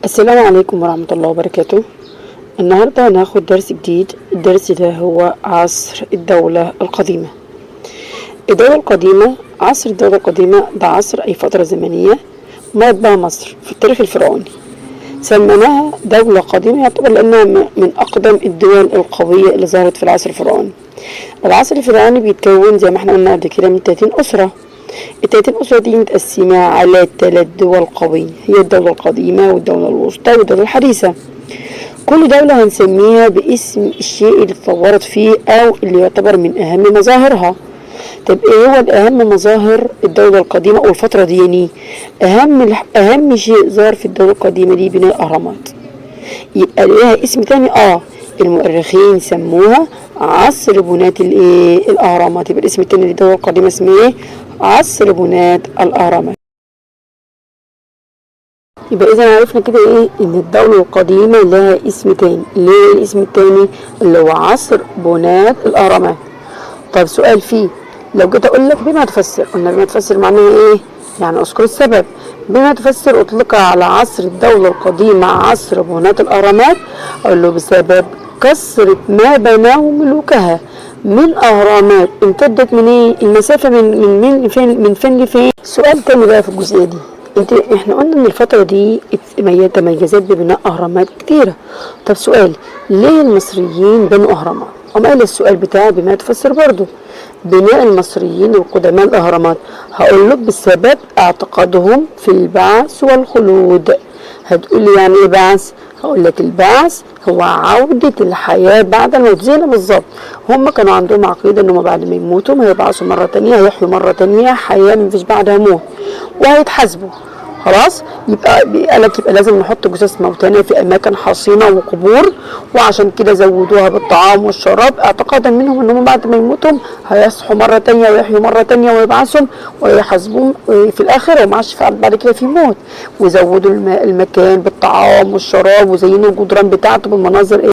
السلام عليكم ورحمة الله وبركاته. النهاردة هناخد درس جديد. الدرس ده هو عصر الدولة القديمة. الدولة القديمة، عصر الدولة القديمة ده عصر أي فترة زمنية مرت بها مصر في التاريخ الفرعوني. سميناها دولة قديمة يعتبر لأنها من أقدم الدول القوية اللي ظهرت في العصر الفرعوني. العصر الفرعوني بيتكون زي ما احنا قلنا قبل كده من 30 أسرة. ال30 أسرة دي متقسمة على 3 دول قوية، هي الدولة القديمة والدولة الوسطى والدولة الحديثة. كل دولة هنسميها باسم الشيء اللي اتطورت فيه أو اللي يعتبر من أهم مظاهرها. طب ايه هو الأهم مظاهر الدولة القديمة أو الفترة دي؟ يعني أهم شيء ظهر في الدولة القديمة دي بناء الأهرامات. يبقى ليها اسم تاني المؤرخين سموها عصر بناة الأهرامات. يبقى الاسم التاني للدولة القديمة اسمه ايه؟ عصر بناة الأهرامات. يبقى إذا عرفنا كده ايه؟ إن الدولة القديمة لها اسم تاني. ليه الاسم التاني؟ اللي هو عصر بناة الأهرامات. طب سؤال فيه، لو جيت أقول لك بما تفسر، قلنا بما تفسر معناها ايه؟ يعني أذكر السبب. بما تفسر أطلق على عصر الدولة القديمة عصر بناة الأهرامات، أقول له بسبب كثرة ما بناه ملوكها من أهرامات امتدت من ايه؟ المسافة من فين لفين؟ سؤال تاني بقى في الجزئية دي. احنا قلنا ان الفترة دي تميزت ببناء اهرامات كتيرة. طب سؤال، ليه المصريين بنوا اهرامات؟ قال السؤال بتاعي بما تفسر برضو. بناء المصريين القدماء الاهرامات، هقول لك بسبب اعتقادهم في البعث والخلود. هتقول لي يعني ايه بعث؟ هقول لك البعث هو عودة الحياة بعد الموت. زينا بالظبط، هم كانوا عندهم عقيدة انهم بعد ما يموتوا هيبعثوا مرة تانية، هيحيوا مرة تانية حياة مفيش بعدها موت، وهيتحاسبوا. خلاص، يبقى قالك يبقى لازم نحط جثث موتانا في اماكن حصينه وقبور، وعشان كده زودوها بالطعام والشراب اعتقادا منهم انهم بعد ما يموتوا هيصحوا مره تانية ويحيوا مره تانية ويبعثهم ويحاسبوهم في الاخره، وما عادش بعد كده في موت. وزودوا المكان بالطعام والشراب وزينوا الجدران بتاعته بالمناظر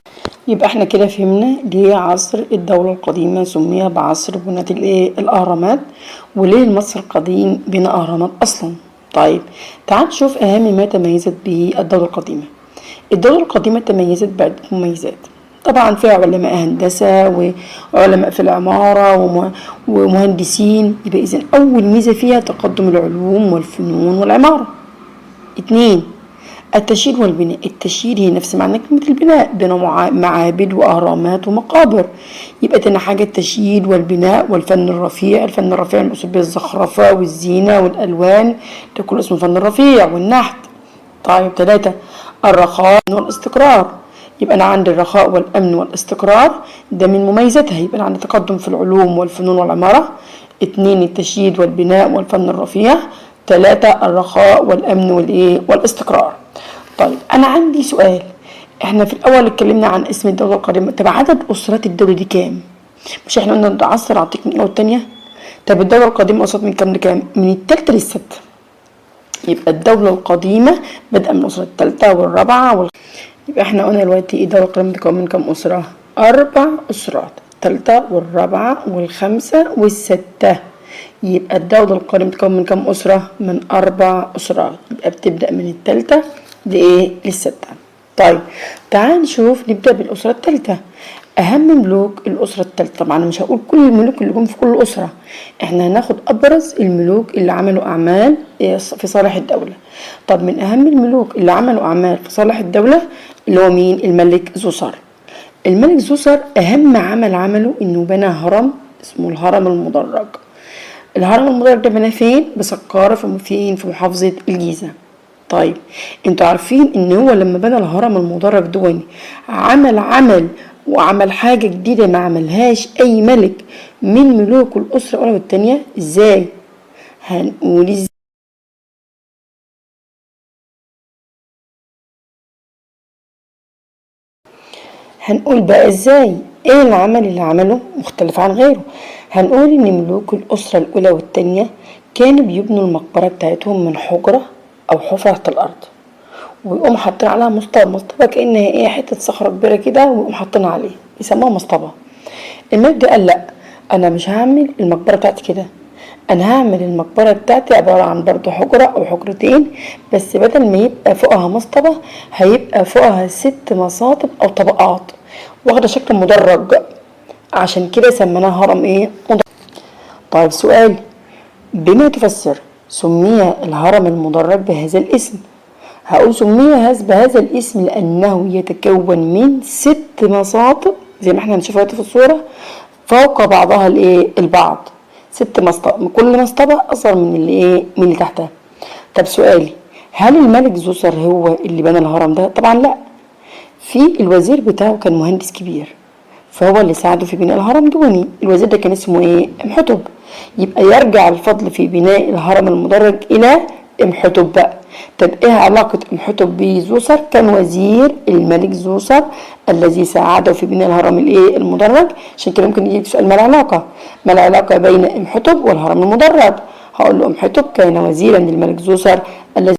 يبقى احنا كده فهمنا ليه عصر الدولة القديمة سمي بعصر بناة الأهرامات، وليه المصري القديم بنى أهرامات أصلا. طيب تعال نشوف أهم ما تميزت به الدولة القديمة. الدولة القديمة تميزت بعدة مميزات. طبعا فيها علماء هندسة وعلماء في العمارة ومهندسين. يبقى إذن أول ميزة فيها تقدم العلوم والفنون والعمارة. 2، التشييد والبناء. التشييد هي نفس معنى كلمة البناء، بناء معابد وأهرامات ومقابر. يبقى تاني حاجة التشييد والبناء والفن الرفيع. الفن الرفيع المقصود به الزخرفة والزينة والألوان، ده كله اسمه الفن الرفيع والنحت. طيب 3، الرخاء والاستقرار. يبقى أنا عندي الرخاء والأمن والاستقرار ده من مميزاتها. يبقى أنا عندي تقدم في العلوم والفنون والعمارة. 2، التشييد والبناء والفن الرفيع. 3، الرخاء والأمن والاستقرار. طيب أنا عندي سؤال. احنا في الأول اتكلمنا عن اسم الدولة القديمة. طب عدد أسرات الدولة دي كام؟ مش احنا قلنا ده عصر أعطيك من الأول والتانية؟ طب الدولة القديمة أسرات من كام لكام؟ من التالتة للستة. يبقى الدولة القديمة بدأ من الأسرة التالتة والرابعة يبقى احنا قلنا دلوقتي الدولة القديمة بتتكون من كام أسرة؟ 4 أسرات، التالتة والرابعة والخامسة والستة. يبقى الدولة القديمة بتتكون من كام أسرة؟ من 4 أسرات. يبقى بتبدأ من التالتة للستة. طيب تعال نشوف، نبدأ بالأسرة التالتة. أهم ملوك الأسرة التالتة. طبعا مش هقول كل الملوك اللي جم في كل أسرة، احنا هناخد أبرز الملوك اللي عملوا أعمال في صالح الدولة. طب من أهم الملوك اللي عملوا أعمال في صالح الدولة اللي هو مين؟ الملك زوسر. الملك زوسر أهم عمل عمله إنه بنى هرم اسمه الهرم المدرج. الهرم المدرج ده بناه فين؟ بسقارة في محافظة الجيزة. طيب انتوا عارفين ان هو لما بنى الهرم المدرج دوني عمل حاجة جديدة ما عملهاش اي ملك من ملوك الاسرة الاولى والتانية. ازاي؟ هنقول ازاي. هنقول بقى ازاي ايه العمل اللي عمله مختلف عن غيره. هنقول ان ملوك الاسرة الاولى والتانية كانوا بيبنوا المقبرة بتاعتهم من حجرة او حفرة الارض، ويقوم حاطين عليها مصطبة كأنها حتة صخرة كبيرة كده، ويقوم حاطينها عليه يسموها مصطبة. الملك ده قال لا، انا مش هعمل المقبرة بتاعتي كده، انا هعمل المقبرة بتاعتي عبارة عن برضو حجرة او حجرتين، بس بدل ما يبقى فوقها مصطبة هيبقى فوقها 6 مصاطب او طبقات واخدة شكل مدرج، عشان كده سميناه هرم ايه مدرج. طيب سؤال، بما تفسر سمي الهرم المدرج بهذا الاسم؟ هقول سمي بهذا الاسم لأنه يتكون من 6 مصاطب زي ما احنا هنشوفها في الصورة فوق بعضها البعض، 6 مصطبة، كل مصطبة أصغر من من اللي تحتها. طب سؤالي، هل الملك زوسر هو اللي بنى الهرم ده؟ طبعا لا، في الوزير بتاعه كان مهندس كبير فهو اللي ساعده في بناء الهرم دوني. الوزير ده كان اسمه امحتب، يبقى يرجع الفضل في بناء الهرم المدرج الى امحتب بقى. طب ايه علاقة امحتب بزوسر؟ كان وزير الملك زوسر الذي ساعده في بناء الهرم المدرج. عشان كده ممكن يجيك سؤال، ما العلاقة؟ ما العلاقة بين امحتب والهرم المدرج؟ هقول له امحتب كان وزيرا للملك زوسر الذي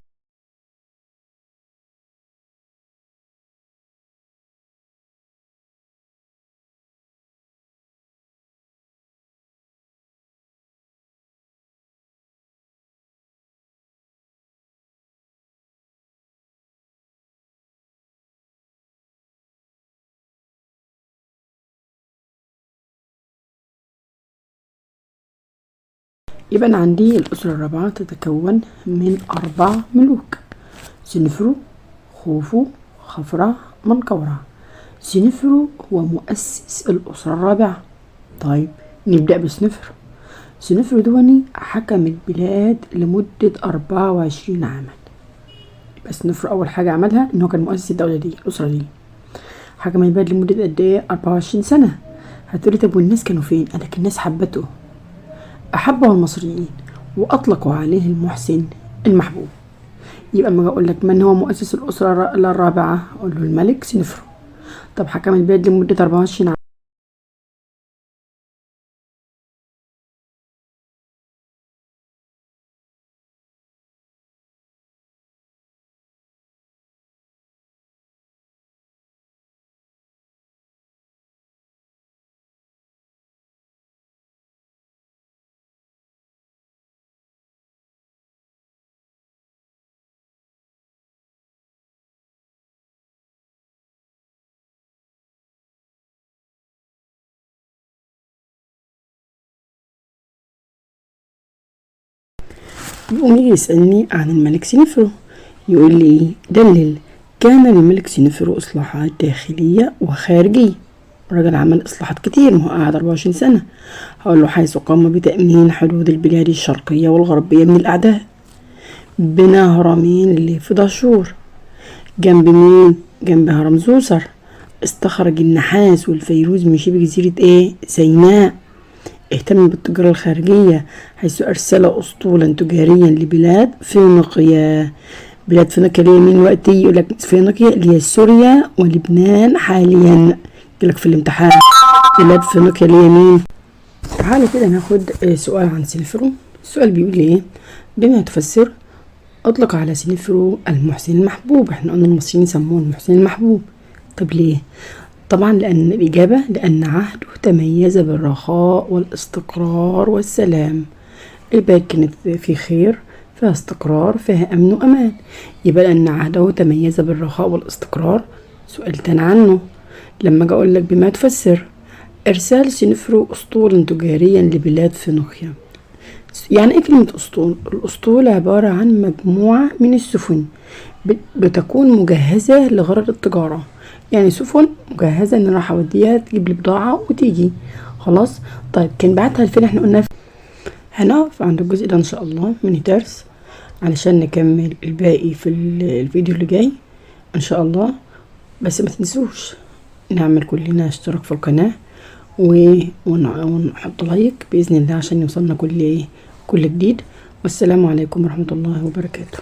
يبقى أنا عندي الأسرة الرابعة تتكون من 4 ملوك: سنفرو، خوفو، خفرع، منقورع. سنفرو هو مؤسس الأسرة الرابعة. طيب نبدأ بسنفرو. سنفرو دوني حكم البلاد لمدة 24 عاما. يبقى سنفرو أول حاجة عملها إن هو كان مؤسس الدولة دي، الأسرة دي. حكم البلاد لمدة قد إيه؟ 24 سنة. هتقولي طب والناس كانوا فين؟ قالك الناس حبته، أحبه المصريين وأطلقوا عليه المحسن المحبوب. يبقى اما اقول لك من هو مؤسس الأسرة الرابعة؟ أقول له الملك سنفرو. طب حكم البلاد لمدة 24 عام. يقوم يجي يسألني عن الملك سنفرو، يقول لي دلل. كان للملك سنفرو إصلاحات داخلية وخارجية. الراجل عمل إصلاحات كتير، ما هو قعد 24 سنة. هقول له حيث قام بتأمين حدود البلاد الشرقية والغربية من الأعداء. بنى هرمين اللي في دهشور. جنب مين؟ جنب هرم زوسر. استخرج النحاس والفيروز من شبه جزيرة سيناء. اهتم بالتجارة الخارجية حيث أرسل أسطولا تجاريا لبلاد فينيقيا. بلاد فينيقيا اللي هي مين وقتي؟ يقولك فينيقيا اللي هي سوريا ولبنان حاليا. يقولك في الامتحان بلاد فينيقيا اللي هي مين؟ تعالى كده ناخد سؤال عن سنفرو. السؤال بيقول ايه؟ بما تفسر أطلق على سنفرو المحسن المحبوب. احنا قلنا المصريين سموه المحسن المحبوب. طب ليه؟ طبعا لأن الإجابة لأن عهده تميز بالرخاء والاستقرار والسلام. البلد كانت في خير، فيها استقرار، فيها أمن وأمان. يبقى لأن عهده تميز بالرخاء والاستقرار. سؤال تاني عنه لما أجي أقول لك بما تفسر إرسال سنفرو أسطولا تجاريا لبلاد فينيقيا. يعني إيه كلمة أسطول؟ الأسطول عبارة عن مجموعة من السفن بتكون مجهزة لغرض التجارة. يعني سفن مجهزة ان راح اوديها تجيب لي بضاعة وتيجي خلاص. طيب كان بعتها لفين؟ احنا قلنا هنقف عند الجزء ده ان شاء الله من الدرس علشان نكمل الباقي في الفيديو اللي جاي ان شاء الله. بس ما تنسوش نعمل كلنا اشتراك في القناة ونحط لايك بإذن الله عشان يوصلنا كل جديد. والسلام عليكم ورحمة الله وبركاته.